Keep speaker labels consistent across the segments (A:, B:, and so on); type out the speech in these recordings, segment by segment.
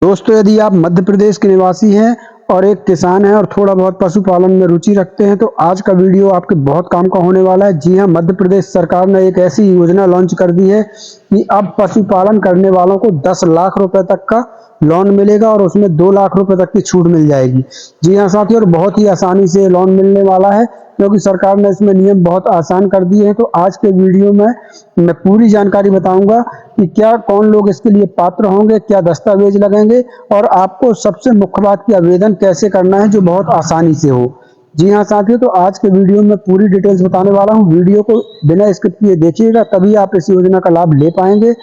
A: दोस्तों, यदि आप मध्य प्रदेश के निवासी हैं और एक किसान हैं और थोड़ा बहुत पशुपालन में रुचि रखते हैं तो आज का वीडियो आपके बहुत काम का होने वाला है। जी हां, मध्य प्रदेश सरकार ने एक ऐसी योजना लॉन्च कर दी है कि अब पशुपालन करने वालों को 10 लाख रुपए तक का लोन मिलेगा और उसमें 2 लाख रुपए तक की छूट मिल जाएगी। जी हां साथियों, और बहुत ही आसानी से लोन मिलने वाला है क्योंकि सरकार ने इसमें नियम बहुत आसान कर दिए हैं। तो आज के वीडियो में मैं पूरी जानकारी बताऊंगा कि क्या कौन लोग इसके लिए पात्र होंगे, क्या दस्तावेज लगेंगे और आपको सबसे मुख्य बात की आवेदन कैसे करना है जो बहुत आसानी से हो। जी हाँ साथियों, तो आज के वीडियो में पूरी डिटेल्स बताने वाला हूँ। वीडियो को बिना स्किप किए देखिएगा, तभी आप इस योजना का लाभ ले पाएंगे।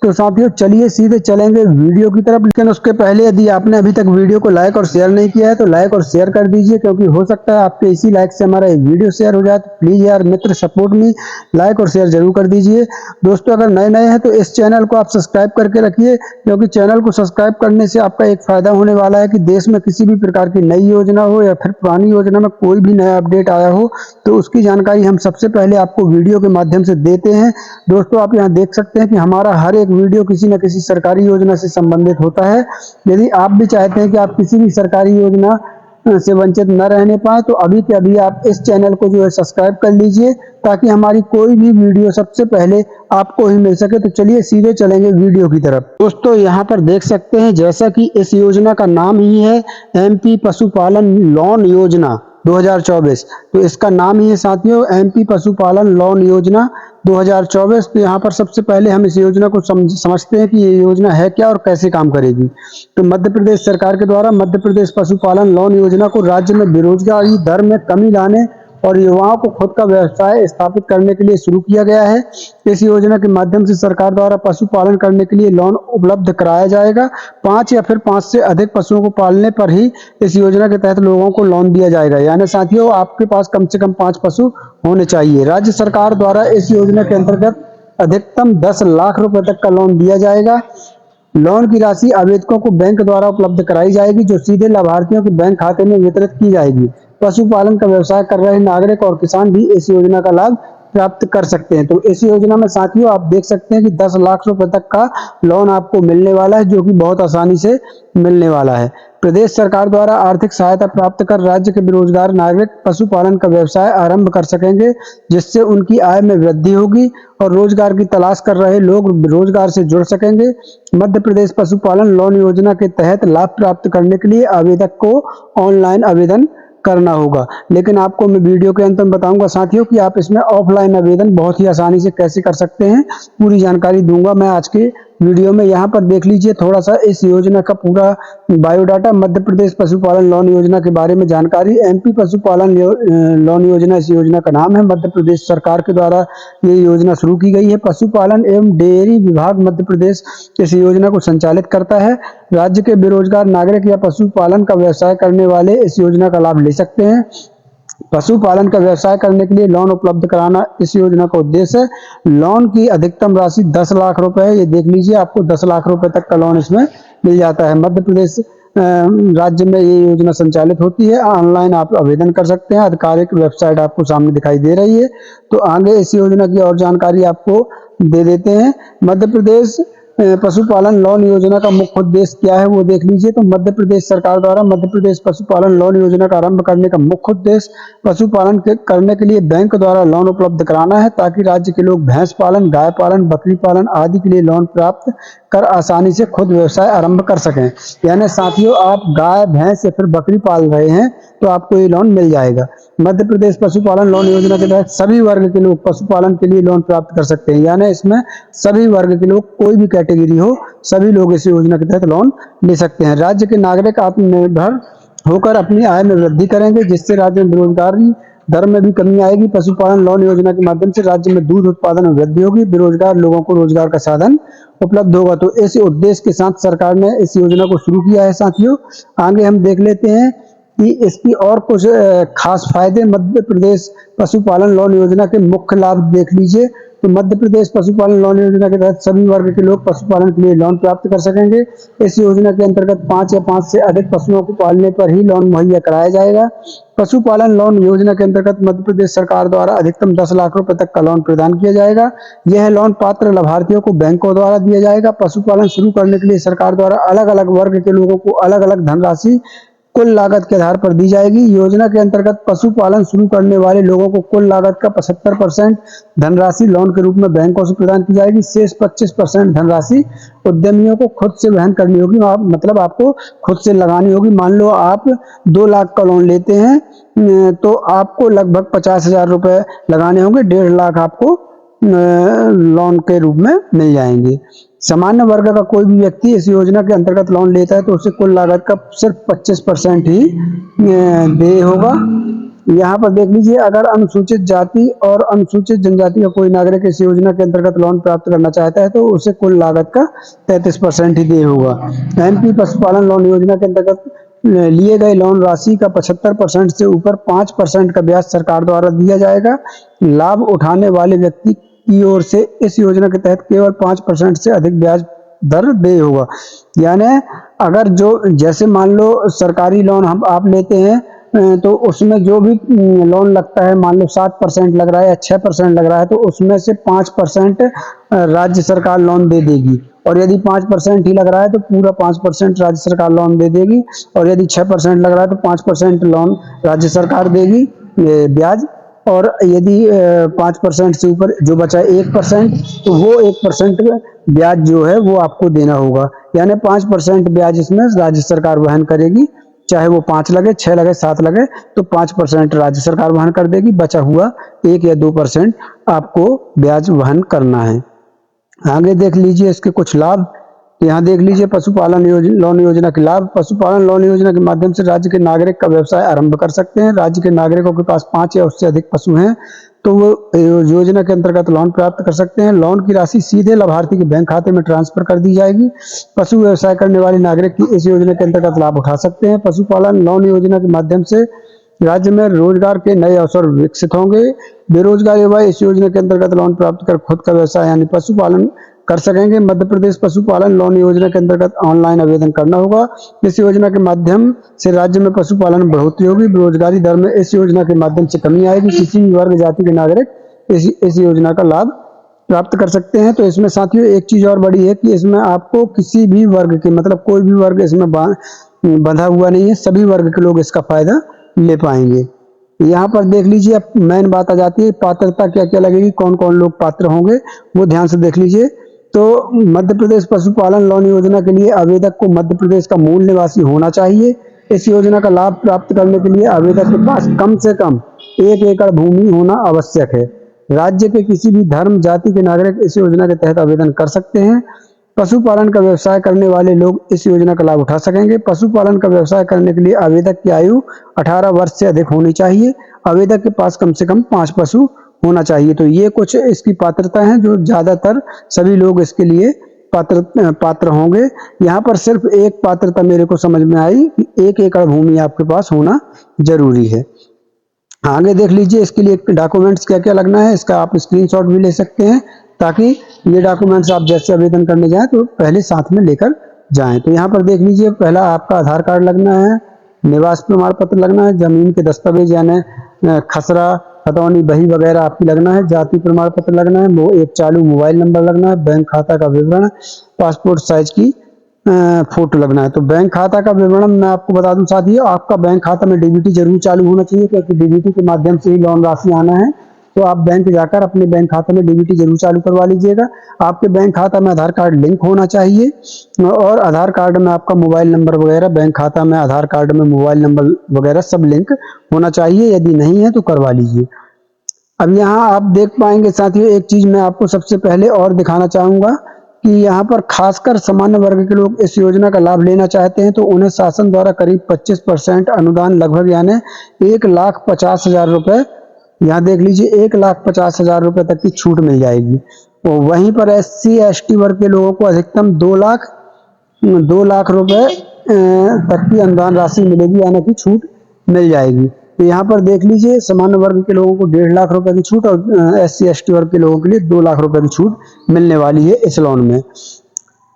A: तो साथियों चलिए सीधे चलेंगे वीडियो की तरफ, लेकिन उसके पहले यदि आपने अभी तक वीडियो को लाइक और शेयर नहीं किया है तो लाइक और शेयर कर दीजिए, क्योंकि हो सकता है आपके इसी लाइक से हमारा एक वीडियो शेयर हो जाए। तो प्लीज यार मित्र, सपोर्ट मी, लाइक और शेयर जरूर कर दीजिए। दोस्तों, अगर नए नए हैं तो इस चैनल को आप सब्सक्राइब करके रखिए, क्योंकि चैनल को सब्सक्राइब करने से आपका एक फायदा होने वाला है कि देश में किसी भी प्रकार की नई योजना हो या फिर पुरानी योजना में कोई भी नया अपडेट आया हो तो उसकी जानकारी हम सबसे पहले आपको वीडियो के माध्यम से देते हैं। दोस्तों, आप यहाँ देख सकते हैं कि हमारा हर एक वीडियो किसी न किसी सरकारी योजना से संबंधित होता है। यदि आप भी चाहते हैं कि आप किसी भी सरकारी योजना से वंचित न रहने पाए तो अभी के अभी आप इस चैनल को जो है सब्सक्राइब कर लीजिए, ताकि हमारी कोई भी वीडियो सबसे पहले आपको ही मिल सके। तो चलिए सीधे चलेंगे वीडियो की तरफ। दोस्तों, यहाँ पर देख सकते हैं जैसा कि इस योजना का नाम ही है एमपी पशुपालन लोन योजना 2024, तो इसका नाम ही है साथियों एमपी पशुपालन लोन योजना 2024। तो यहाँ पर सबसे पहले हम इस योजना को समझते हैं कि ये योजना है क्या और कैसे काम करेगी। तो मध्य प्रदेश सरकार के द्वारा मध्य प्रदेश पशुपालन लोन योजना को राज्य में बेरोजगारी दर में कमी लाने और युवाओं को खुद का व्यवसाय स्थापित करने के लिए शुरू किया गया है। इस योजना के माध्यम से सरकार द्वारा पशुपालन करने के लिए लोन उपलब्ध कराया जाएगा। 5 या फिर 5 से अधिक पशुओं को पालने पर ही इस योजना के तहत लोगों को लोन दिया जाएगा। यानी साथियों, आपके पास कम से कम 5 पशु होने चाहिए। राज्य सरकार द्वारा इस योजना के अंतर्गत अधिकतम 10 लाख रुपए तक का लोन दिया जाएगा। लोन की राशि आवेदकों को बैंक द्वारा उपलब्ध कराई जाएगी, जो सीधे लाभार्थियों के बैंक खाते में वितरित की जाएगी। पशुपालन का व्यवसाय कर रहे नागरिक और किसान भी इस योजना का लाभ प्राप्त कर सकते हैं। तो इस योजना में साथियों आप देख सकते हैं कि 10 लाख रुपए तक का लोन आपको मिलने वाला है, जो कि बहुत आसानी से मिलने वाला है। प्रदेश सरकार द्वारा आर्थिक सहायता प्राप्त कर राज्य के बेरोजगार नागरिक पशुपालन का व्यवसाय आरंभ कर सकेंगे, जिससे उनकी आय में वृद्धि होगी और रोजगार की तलाश कर रहे लोग रोजगार से जुड़ सकेंगे। मध्य प्रदेश पशुपालन लोन योजना के तहत लाभ प्राप्त करने के लिए आवेदक को ऑनलाइन आवेदन करना होगा, लेकिन आपको मैं वीडियो के अंत में बताऊंगा साथियों कि आप इसमें ऑफलाइन आवेदन बहुत ही आसानी से कैसे कर सकते हैं। पूरी जानकारी दूंगा मैं आज के वीडियो में। यहाँ पर देख लीजिए थोड़ा सा इस योजना का पूरा बायोडाटा। मध्य प्रदेश पशुपालन लोन योजना के बारे में जानकारी। एमपी पशुपालन लोन योजना इस योजना का नाम है। मध्य प्रदेश सरकार के द्वारा ये योजना शुरू की गई है। पशुपालन एवं डेयरी विभाग मध्य प्रदेश इस योजना को संचालित करता है। राज्य के बेरोजगार नागरिक या पशुपालन का व्यवसाय करने वाले इस योजना का लाभ ले सकते हैं। पशुपालन का व्यवसाय करने के लिए लोन उपलब्ध कराना इस योजना का उद्देश्य है। लोन की अधिकतम राशि 10 लाख रुपए है। ये देख लीजिए, आपको 10 लाख रुपए तक का लोन इसमें मिल जाता है। मध्य प्रदेश राज्य में ये योजना संचालित होती है। ऑनलाइन आप आवेदन कर सकते हैं। आधिकारिक वेबसाइट आपको सामने दिखाई दे रही है। तो आगे इस योजना की और जानकारी आपको दे देते हैं। मध्य प्रदेश पशुपालन लोन योजना का मुख्य उद्देश्य क्या है वो देख लीजिए। तो मध्य प्रदेश सरकार द्वारा मध्य प्रदेश पशुपालन लोन योजना का आरंभ करने का मुख्य उद्देश्य पशुपालन करने के लिए बैंक द्वारा लोन उपलब्ध कराना है, ताकि राज्य के लोग भैंस पालन, गाय पालन, बकरी पालन आदि के लिए लोन प्राप्त कर आसानी से खुद व्यवसाय आरंभ कर सकें। यानी साथियों, आप गाय, भैंस या फिर बकरी पाल रहे हैं तो आपको ये लोन मिल जाएगा। मध्य प्रदेश पशुपालन लोन योजना के तहत सभी वर्ग के लोग पशुपालन के लिए लोन प्राप्त कर सकते हैं। यानी इसमें सभी वर्ग के लोग, कोई भी कैटेगरी हो, सभी लोग इस योजना के तहत लोन ले सकते हैं। राज्य के नागरिक आत्मनिर्भर होकर अपनी आय में वृद्धि करेंगे, जिससे राज्य में बेरोजगारी दर में भी कमी आएगी। पशुपालन लोन योजना के माध्यम से राज्य में दूध उत्पादन में वृद्धि होगी, बेरोजगार लोगों को रोजगार का साधन उपलब्ध होगा। तो इस उद्देश्य के साथ सरकार ने इस योजना को शुरू किया है साथियों। आगे हम देख लेते हैं कि इसकी और कुछ खास फायदे। मध्य प्रदेश पशुपालन लोन योजना के मुख्य लाभ देख लीजिए। तो मध्य प्रदेश पशुपालन लोन योजना के तहत सभी वर्ग के लोग पशुपालन के लिए लोन प्राप्त कर सकेंगे। इस योजना के अंतर्गत 5 या 5 से अधिक पशुओं को पालने पर ही लोन मुहैया कराया जाएगा। पशुपालन लोन योजना के अंतर्गत मध्य प्रदेश सरकार द्वारा अधिकतम 10 लाख रुपए तक का लोन प्रदान किया जाएगा। यह लोन पात्र लाभार्थियों को बैंकों द्वारा दिया जाएगा। पशुपालन शुरू करने के लिए सरकार द्वारा अलग अलग वर्ग के लोगों को अलग अलग धनराशि कुल लागत के आधार पर दी जाएगी। योजना के अंतर्गत पशुपालन शुरू करने वाले लोगों को कुल लागत का 75% धनराशि लोन के रूप में बैंकों से प्रदान की जाएगी। शेष 25% धनराशि उद्यमियों को खुद से वहन करनी होगी, मतलब आपको खुद से लगानी होगी। मान लो आप 2 लाख का लोन लेते हैं तो आपको लगभग 50,000 रुपए लगाने होंगे, 1.5 लाख आपको लोन के रूप में मिल जाएंगे। सामान्य वर्ग का कोई भी व्यक्ति इस योजना के अंतर्गत लोन लेता है तो उसे कुल लागत का सिर्फ 25% ही देय होगा। यहाँ पर देख लीजिए, अगर अनुसूचित जाति और अनुसूचित जनजाति का कोई नागरिक इस योजना के अंतर्गत लोन प्राप्त करना चाहता है तो उसे कुल लागत का 33% ही देय होगा। एमपी पशुपालन लोन योजना के अंतर्गत लिए गए लोन राशि का 75% से ऊपर 5% का ब्याज सरकार द्वारा दिया जाएगा। लाभ उठाने वाले व्यक्ति की ओर से इस योजना के तहत केवल 5% से अधिक ब्याज दर देय होगा। यानी अगर जैसे मान लो सरकारी लोन आप लेते हैं तो उसमें जो भी लोन लगता है, मान लो 7% लग रहा है या 6% लग रहा है, तो उसमें से 5% राज्य सरकार लोन दे देगी। और यदि 5% ही लग रहा है तो पूरा 5% राज्य सरकार लोन दे देगी। और यदि 6% लग रहा है तो 5% लोन राज्य सरकार देगी ब्याज। और यदि 5% से ऊपर जो बचा 1%, तो वो 1% ब्याज जो है वो आपको देना होगा। यानी 5% ब्याज इसमें राज्य सरकार वहन करेगी, चाहे वो 5 लगे, 6 लगे, 7 लगे, तो 5% राज्य सरकार वहन कर देगी। बचा हुआ 1 या 2% आपको ब्याज वहन करना है। आगे देख लीजिए इसके कुछ लाभ। यहाँ देख लीजिए पशुपालन लोन योजना के लाभ। पशुपालन लोन योजना के माध्यम से राज्य के नागरिक का व्यवसाय आरंभ कर सकते हैं। राज्य के नागरिकों के पास 5 या उससे अधिक पशु हैं तो वो योजना के अंतर्गत लोन प्राप्त कर सकते हैं। लोन की राशि सीधे लाभार्थी के बैंक खाते में ट्रांसफर कर दी जाएगी। पशु व्यवसाय करने वाले नागरिक की इस योजना के अंतर्गत लाभ उठा सकते हैं। पशुपालन लोन योजना के माध्यम से राज्य में रोजगार के नए अवसर विकसित होंगे। बेरोजगार युवा इस योजना के अंतर्गत लोन प्राप्त कर खुद का व्यवसाय यानी पशुपालन कर सकेंगे। मध्य प्रदेश पशुपालन लोन योजना के अंतर्गत ऑनलाइन आवेदन करना होगा। इस योजना के माध्यम से राज्य में पशुपालन में बढ़ोतरी होगी। बेरोजगारी दर में इस योजना के माध्यम से कमी आएगी। किसी भी वर्ग जाति के नागरिक इस योजना का लाभ प्राप्त कर सकते हैं। तो इसमें साथियों एक चीज और बड़ी है कि इसमें आपको किसी भी वर्ग के, मतलब कोई भी वर्ग इसमें बंधा हुआ नहीं है, सभी वर्ग के लोग इसका फायदा ले पाएंगे। यहाँ पर देख लीजिए, अब मेन बात आ जाती है पात्रता क्या क्या लगेगी, कौन कौन लोग पात्र होंगे, वो ध्यान से देख लीजिए। तो मध्य प्रदेश पशुपालन लोन योजना के लिए आवेदक को मध्य प्रदेश का मूल निवासी होना चाहिए। इस योजना का लाभ प्राप्त करने के लिए आवेदक के पास कम से कम 1 एकड़ भूमि होना आवश्यक है। राज्य के किसी भी धर्म जाति के नागरिक इस योजना के तहत आवेदन कर सकते हैं। पशुपालन का व्यवसाय करने वाले लोग इस योजना का लाभ उठा सकेंगे। पशुपालन का व्यवसाय करने के लिए आवेदक की आयु 18 वर्ष से अधिक होनी चाहिए। आवेदक के पास कम से कम 5 पशु होना चाहिए। तो ये कुछ इसकी पात्रता है जो ज्यादातर सभी लोग इसके लिए पात्र होंगे। यहाँ पर सिर्फ एक पात्रता मेरे को समझ में आई कि 1 एकड़ भूमि आपके पास होना जरूरी है। आगे देख लीजिए इसके लिए डॉक्यूमेंट्स क्या क्या लगना है, इसका आप स्क्रीनशॉट भी ले सकते हैं ताकि ये डॉक्यूमेंट्स आप जैसे आवेदन करने जाएं तो पहले साथ में लेकर जाएं। तो यहाँ पर देख लीजिए, पहला आपका आधार कार्ड लगना है, निवास प्रमाण पत्र लगना है, जमीन के दस्तावेज यानी खसरा खतौनी बही वगैरह आपकी लगना है, जाति प्रमाण पत्र लगना है, वो एक चालू मोबाइल नंबर लगना है, बैंक खाता का विवरण, पासपोर्ट साइज की फोटो लगना है। तो बैंक खाता का विवरण मैं आपको बता दूं साथियों, आपका बैंक खाता में डीबीटी जरूर चालू होना चाहिए क्योंकि डीबीटी के माध्यम से ही लोन राशि आना है। तो आप बैंक जाकर अपने बैंक खाते में डीबीटी जरूर चालू करवा लीजिएगा। आपके बैंक खाता में आधार कार्ड लिंक होना चाहिए और आधार कार्ड में आपका मोबाइल नंबर वगैरह, बैंक खाता में आधार कार्ड में मोबाइल नंबर वगैरह सब लिंक होना चाहिए। यदि नहीं है तो करवा लीजिए। अब यहाँ आप देख पाएंगे साथियों, एक चीज मैं आपको सबसे पहले और दिखाना चाहूंगा कि यहाँ पर खासकर सामान्य वर्ग के लोग इस योजना का लाभ लेना चाहते हैं तो उन्हें शासन द्वारा करीब 25% अनुदान लगभग यानी 1,50,000 रुपए, यहाँ देख लीजिए 1,50,000 रुपए तक की छूट मिल जाएगी। और वहीं पर SC ST वर्ग के लोगों को अधिकतम 2 लाख रुपए तक की अनुदान राशि मिलेगी यानी कि छूट मिल जाएगी। तो यहाँ पर देख लीजिए, सामान्य वर्ग के लोगों को 1.5 लाख रुपए की छूट और SC/ST वर्ग के लोगों के लिए 2 लाख रुपए की छूट मिलने वाली है इस लोन में।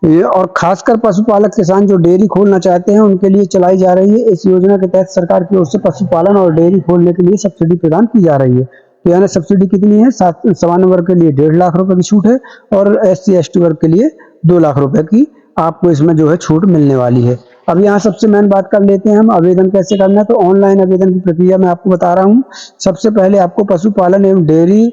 A: ये और खासकर पशुपालक किसान जो डेयरी खोलना चाहते हैं उनके लिए चलाई जा रही है इस योजना के तहत सरकार की ओर से पशुपालन और डेयरी खोलने के लिए सब्सिडी प्रदान की जा रही है। तो यानी सब्सिडी कितनी है? सामान्य वर्ग के लिए 1.5 लाख रुपए की छूट है और SC/ST वर्ग के लिए 2 लाख रुपए की आपको इसमें जो है छूट मिलने वाली है। अब यहाँ सबसे मेन बात कर लेते हैं हम, आवेदन कैसे करना है। तो ऑनलाइन आवेदन की प्रक्रिया मैं आपको बता रहा हूँ। सबसे पहले आपको पशुपालन एवं डेयरी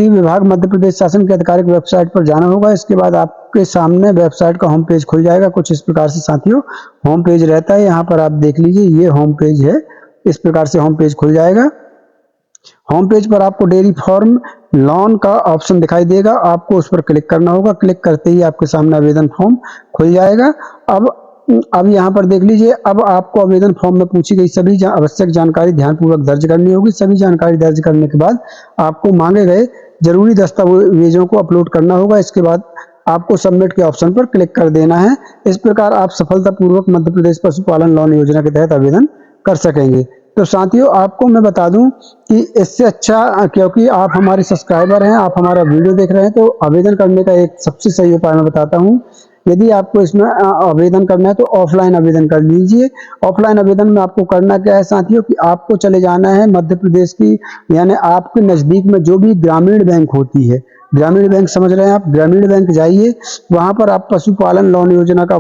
A: विभाग मध्य प्रदेश शासन की आधिकारिक वेबसाइट पर जाना होगा। इसके बाद आपके सामने वेबसाइट का होम पेज खुल जाएगा। कुछ इस प्रकार से साथियों होम पेज रहता है। यहाँ पर आप देख लीजिए, ये होम पेज है। इस प्रकार से होम पेज खुल जाएगा। होम पेज पर आपको डेयरी फार्म लोन का ऑप्शन दिखाई देगा, आपको उस पर क्लिक करना होगा। क्लिक करते ही आपके सामने आवेदन फॉर्म खुल जाएगा। अब यहाँ पर देख लीजिए, अब आपको आवेदन फॉर्म में पूछी गई सभी आवश्यक जानकारी ध्यानपूर्वक दर्ज करनी होगी। सभी जानकारी दर्ज करने के बाद आपको मांगे गए जरूरी दस्तावेजों को अपलोड करना होगा। इसके बाद आपको सबमिट के ऑप्शन पर क्लिक कर देना है। इस प्रकार आप सफलतापूर्वक मध्य प्रदेश पशुपालन लोन योजना के तहत आवेदन कर सकेंगे। तो साथियों, आपको मैं बता दूं कि इससे अच्छा, क्योंकि आप हमारे सब्सक्राइबर हैं, आप हमारा वीडियो देख रहे हैं, तो आवेदन करने का एक सबसे सही उपाय मैं बताता हूं। यदि आपको इसमें आवेदन करना है तो ऑफलाइन आवेदन कर लीजिए। ऑफलाइन आवेदन में आपको करना क्या है साथियों, कि आपको चले जाना है मध्य प्रदेश की, यानी आपके नजदीक में जो भी ग्रामीण बैंक होती है, ग्रामीण बैंक समझ रहे हैं आप, ग्रामीण बैंक जाइए, वहां पर आप पशुपालन लोन योजना का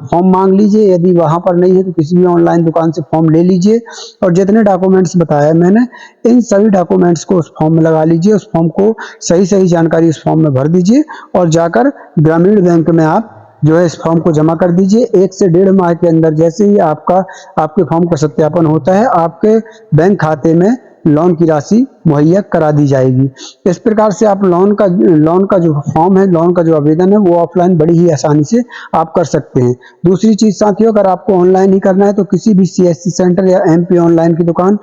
A: फॉर्म मांग लीजिए। यदि वहां पर नहीं है तो किसी भी ऑनलाइन दुकान से फॉर्म ले लीजिए और जितने डॉक्यूमेंट्स बताया मैंने, इन सभी डॉक्यूमेंट्स को उस फॉर्म में लगा लीजिए। उस फॉर्म को सही सही जानकारी उस फॉर्म में भर दीजिए और जाकर ग्रामीण बैंक में आप जो है इस फॉर्म को जमा कर दीजिए। 1 से 1.5 माह के अंदर जैसे ही आपके फॉर्म का सत्यापन होता है, आपके बैंक खाते में लोन की राशि मुहैया करा दी जाएगी। इस प्रकार से आप लोन का जो फॉर्म है, लोन का जो आवेदन है, वो ऑफलाइन बड़ी ही आसानी से आप कर सकते हैं। दूसरी चीज साथियों, अगर आपको ऑनलाइन ही करना है तो किसी भी CSC सेंटर या MP ऑनलाइन की दुकान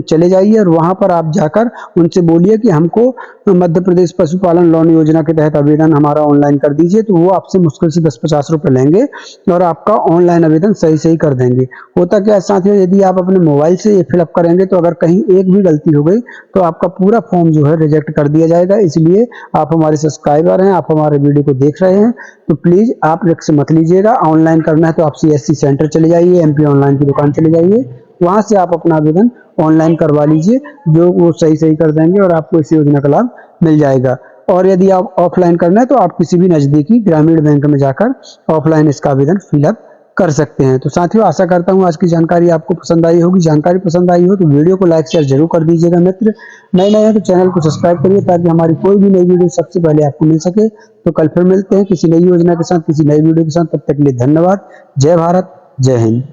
A: चले जाइए और वहां पर आप जाकर उनसे बोलिए कि हमको मध्य प्रदेश पशुपालन लोन योजना के तहत आवेदन हमारा ऑनलाइन कर दीजिए। तो वो आपसे मुश्किल से 10-50 रुपए लेंगे और आपका ऑनलाइन आवेदन सही सही कर देंगे। होता क्या है साथियों, यदि आप अपने मोबाइल से ये फिलअप करेंगे तो अगर कहीं एक भी गलती हो गई तो आपका पूरा फॉर्म जो है रिजेक्ट कर दिया जाएगा। इसलिए आप हमारे सब्सक्राइबर हैं, आप हमारे वीडियो को देख रहे हैं, तो प्लीज आप रिस्क मत लीजिएगा। ऑनलाइन करना है तो आप CSC सेंटर चले जाइए, MP ऑनलाइन की दुकान चले जाइए, वहां से आप अपना आवेदन ऑनलाइन करवा लीजिए, जो वो सही सही कर देंगे और आपको इस योजना का लाभ मिल जाएगा। और यदि आप ऑफलाइन करना है तो आप किसी भी नजदीकी ग्रामीण बैंक में जाकर ऑफलाइन इसका आवेदन फिलअप कर सकते हैं। तो साथियों, आशा करता हूं आज की जानकारी आपको पसंद आई होगी। जानकारी पसंद आई हो तो वीडियो को लाइक शेयर जरूर कर दीजिएगा। मित्र नए हैं तो चैनल को सब्सक्राइब करिए ताकि हमारी कोई भी नई वीडियो सबसे पहले आपको मिल सके। तो कल फिर मिलते हैं किसी नई योजना के साथ, किसी नई वीडियो के साथ। तब तक के लिए धन्यवाद। जय भारत, जय हिंद।